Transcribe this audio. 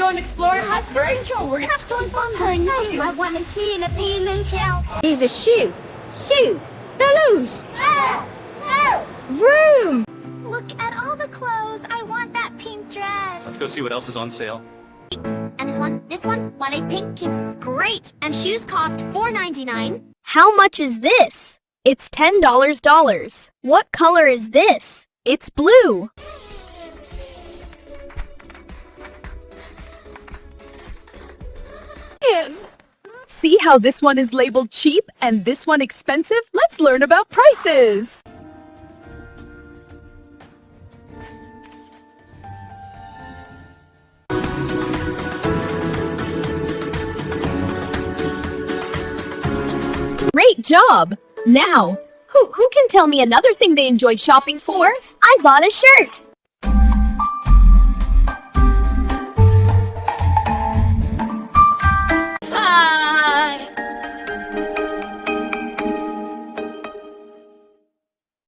go and explore House Furniture. We're gonna have so much fun. I know, I want to see the payment out. Here's a shoe. Shoe. Toulouse. Vroom. Look at all the clothes. I want that pink dress. Let's go see what else is on sale. And this one, want a pink, it's great. And shoes cost $4.99. How much is this? It's $10. What color is this? It's blue. See how this one is labeled cheap and this one expensive? Let's learn about prices. Great job! Now, who can tell me another thing they enjoyed shopping for? I bought a shirt.